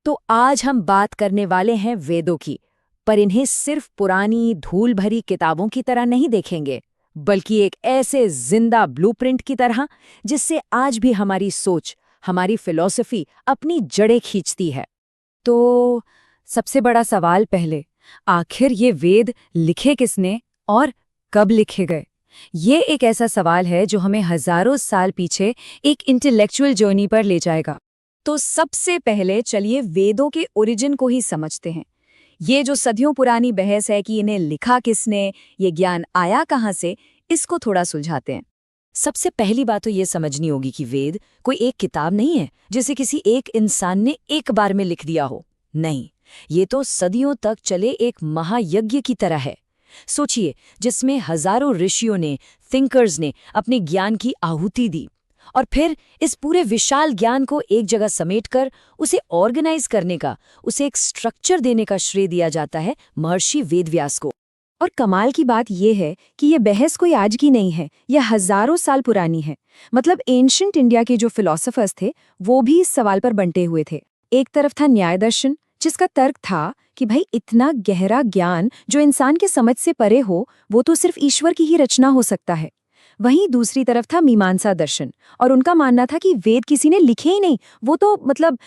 तो आज हम बात करने वाले हैं वेदों की, पर इन्हें सिर्फ पुरानी धूल भरी किताबों की तरह नहीं देखेंगे, बल्कि एक ऐसे जिंदा ब्लूप्रिंट की तरह जिससे आज भी हमारी सोच, हमारी फिलॉसफी अपनी जड़ें खींचती है। तो सबसे बड़ा सवाल पहले, आखिर ये वेद लिखे किसने और कब लिखे गए? ये एक ऐसा सवाल है जो हमें हजारों साल पीछे एक इंटेलेक्चुअल जर्नी पर ले जाएगा। तो सबसे पहले चलिए वेदों के ओरिजिन को ही समझते हैं। ये जो सदियों पुरानी बहस है कि इन्हें लिखा किसने, ये ज्ञान आया कहाँ से, इसको थोड़ा सुलझाते हैं। सबसे पहली बात तो ये समझनी होगी कि वेद कोई एक किताब नहीं है जिसे किसी एक इंसान ने एक बार में लिख दिया हो। नहीं, ये तो सदियों तक चले एक महायज्ञ की तरह है। सोचिए, जिसमें हजारों ऋषियों ने, थिंकर्स ने अपने ज्ञान की आहुति दी, और फिर इस पूरे विशाल ज्ञान को एक जगह समेटकर उसे ऑर्गेनाइज करने का, उसे एक स्ट्रक्चर देने का श्रेय दिया जाता है महर्षि वेदव्यास को। और कमाल की बात यह है कि यह बहस कोई आज की नहीं है, यह हजारों साल पुरानी है। मतलब एंशिएंट इंडिया के जो फिलोसोफर्स थे वो भी इस सवाल पर बंटे हुए थे। एक तरफ था न्याय दर्शन, जिसका तर्क था कि भाई इतना गहरा ज्ञान जो इंसान के समझ से परे हो, वो तो सिर्फ ईश्वर की ही रचना हो सकता है। वहीं दूसरी तरफ था मीमांसा दर्शन, और उनका मानना था कि वेद किसी ने लिखे ही नहीं, वो तो मतलब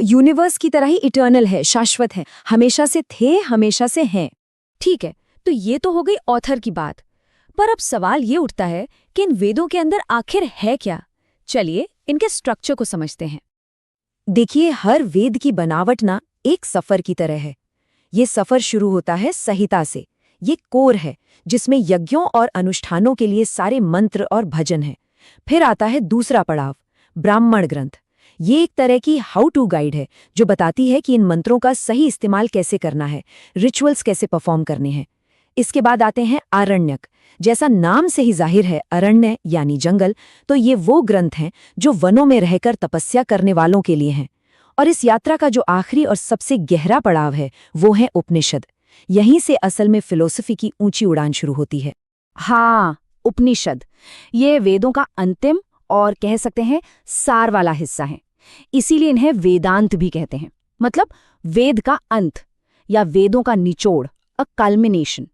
यूनिवर्स की तरह ही इटर्नल है, शाश्वत है, हमेशा से थे, हमेशा से हैं। ठीक है, तो ये तो हो गई ऑथर की बात। पर अब सवाल ये उठता है कि इन वेदों के अंदर आखिर है क्या? चलिए इनके स्ट्रक्चर को समझते हैं। देखिए, हर वेद की बनावट ना एक सफर की तरह है। ये सफर शुरू होता है संहिता से। ये कोर है जिसमें यज्ञों और अनुष्ठानों के लिए सारे मंत्र और भजन हैं। फिर आता है दूसरा पड़ाव, ब्राह्मण ग्रंथ। ये एक तरह की हाउ टू गाइड है जो बताती है कि इन मंत्रों का सही इस्तेमाल कैसे करना है, रिचुअल्स कैसे परफॉर्म करने हैं। इसके बाद आते हैं आरण्यक। जैसा नाम से ही जाहिर है, अरण्य यानी जंगल, तो ये वो ग्रंथ हैं जो वनों में रहकर तपस्या करने वालों के लिए हैं। और इस यात्रा का जो आखिरी और सबसे गहरा पड़ाव है वो है उपनिषद। यहीं से असल में फिलॉसफी की ऊंची उड़ान शुरू होती है। हाँ, उपनिषद ये वेदों का अंतिम और कह सकते हैं सार वाला हिस्सा है। इसीलिए इन्हें वेदांत भी कहते हैं। मतलब वेद का अंत या वेदों का निचोड़, अ कल्मिनेशन।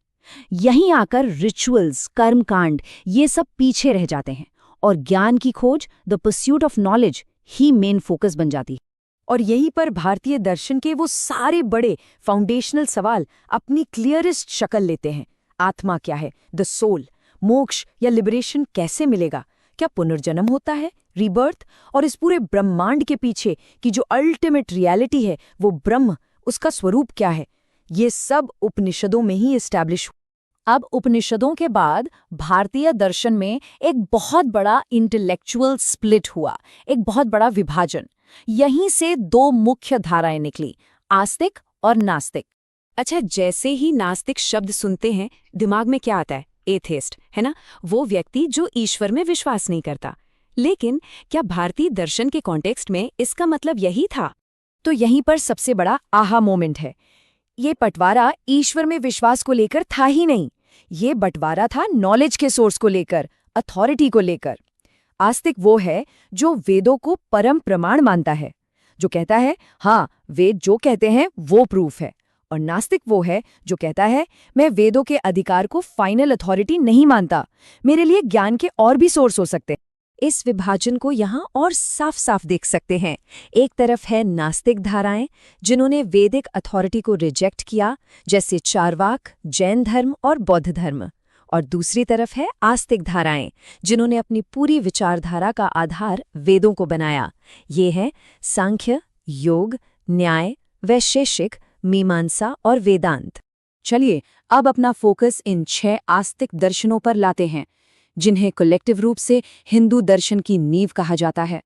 यहीं आकर रिचुअल्स, कर्मकांड ये सब पीछे रह जाते हैं और ज्ञान की खोज, the pursuit of knowledge, he main focus बन जाती है। और यहीं पर भारतीय दर्शन के वो सारे बड़े फाउंडेशनल सवाल अपनी क्लियरेस्ट शक्ल लेते हैं। आत्मा क्या है, द सोल, मोक्ष या लिबरेशन कैसे मिलेगा, क्या पुनर्जन्म होता है, रीबर्थ, और इस पूरे ब्रह्मांड के पीछे की जो अल्टीमेट रियलिटी है वो ब्रह्म, उसका स्वरूप क्या है, ये सब उपनिषदों में ही एस्टैब्लिश। अब उपनिषदों के बाद भारतीय दर्शन में एक बहुत बड़ा इंटेलेक्चुअल स्प्लिट हुआ, एक बहुत बड़ा विभाजन। यहीं से दो मुख्य धाराएं निकली, आस्तिक और नास्तिक। अच्छा, जैसे ही नास्तिक शब्द सुनते हैं दिमाग में क्या आता है? एथेस्ट, है ना, वो व्यक्ति जो ईश्वर में विश्वास नहीं करता। लेकिन क्या भारतीय दर्शन के कॉन्टेक्स्ट में इसका मतलब यही था? तो यहीं पर सबसे बड़ा आहा मोमेंट है। ये बंटवारा ईश्वर में विश्वास को लेकर था ही नहीं, ये बंटवारा था नॉलेज के सोर्स को लेकर, अथॉरिटी को लेकर। आस्तिक वो है जो वेदों को परम प्रमाण मानता है, जो कहता है हाँ, वेद जो कहते हैं वो प्रूफ है। और नास्तिक वो है जो कहता है मैं वेदों के अधिकार को फाइनल अथॉरिटी नहीं मानता, मेरे लिए ज्ञान के और भी सोर्स हो सकते हैं। इस विभाजन को यहाँ और साफ साफ देख सकते हैं। एक तरफ है नास्तिक धाराएं जिन्होंने वैदिक अथॉरिटी को रिजेक्ट किया, जैसे चारवाक, जैन धर्म और बौद्ध धर्म। और दूसरी तरफ है आस्तिक धाराएं जिन्होंने अपनी पूरी विचारधारा का आधार वेदों को बनाया। ये है सांख्य, योग, न्याय, वैशेषिक, मीमांसा और वेदांत। चलिए अब अपना फोकस इन 6 आस्तिक दर्शनों पर लाते हैं, जिन्हें कलेक्टिव रूप से हिंदू दर्शन की नींव कहा जाता है।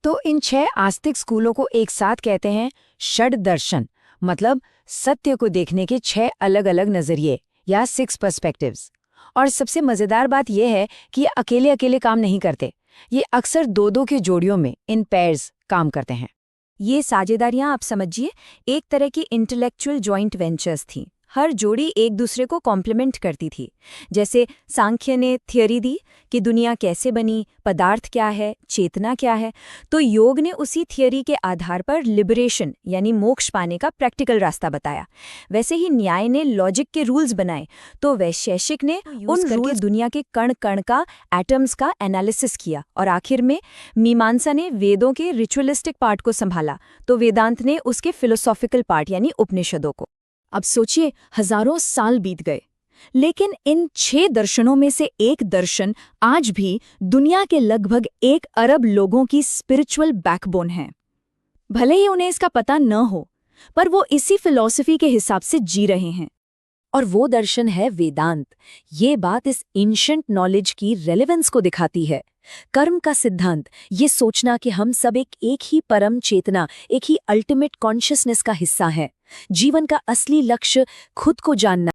तो इन 6 आस्तिक स्कूलों को एक साथ कहते हैं षड दर्शन, मतलब सत्य को देखने के 6 अलग अलग नजरिए या 6 पर्सपेक्टिव्स। और सबसे मजेदार बात यह है कि ये अकेले अकेले काम नहीं करते, ये अक्सर दो के जोड़ियों में, इन पेयर्स, काम करते हैं। ये साझेदारियां आप समझिए एक तरह की इंटेलेक्चुअल जॉइंट वेंचर्स थीं। हर जोड़ी एक दूसरे को कॉम्प्लीमेंट करती थी। जैसे सांख्य ने थियोरी दी कि दुनिया कैसे बनी, पदार्थ क्या है, चेतना क्या है, तो योग ने उसी थियोरी के आधार पर लिबरेशन यानी मोक्ष पाने का प्रैक्टिकल रास्ता बताया। वैसे ही न्याय ने लॉजिक के रूल्स बनाए, तो वैशेषिक ने उन रूल्स दुनिया के कण कण का, एटम्स का एनालिसिस किया, और आखिर में मीमांसा ने वेदों के रिचुअलिस्टिक पार्ट को संभाला, तो वेदांत ने उसके फिलोसॉफिकल पार्ट यानी उपनिषदों को। अब सोचिए, हजारों साल बीत गए, लेकिन इन 6 दर्शनों में से एक दर्शन आज भी दुनिया के लगभग 1 अरब लोगों की स्पिरिचुअल बैकबोन है। भले ही उन्हें इसका पता न हो, पर वो इसी फिलॉसफी के हिसाब से जी रहे हैं। और वो दर्शन है वेदांत। ये बात इस एंशिएंट नॉलेज की रेलेवेंस को दिखाती है। कर्म का सिद्धांत, ये सोचना कि हम सब एक ही परम चेतना, एक ही अल्टीमेट कॉन्शियसनेस का हिस्सा हैं। जीवन का असली लक्ष्य खुद को जानना।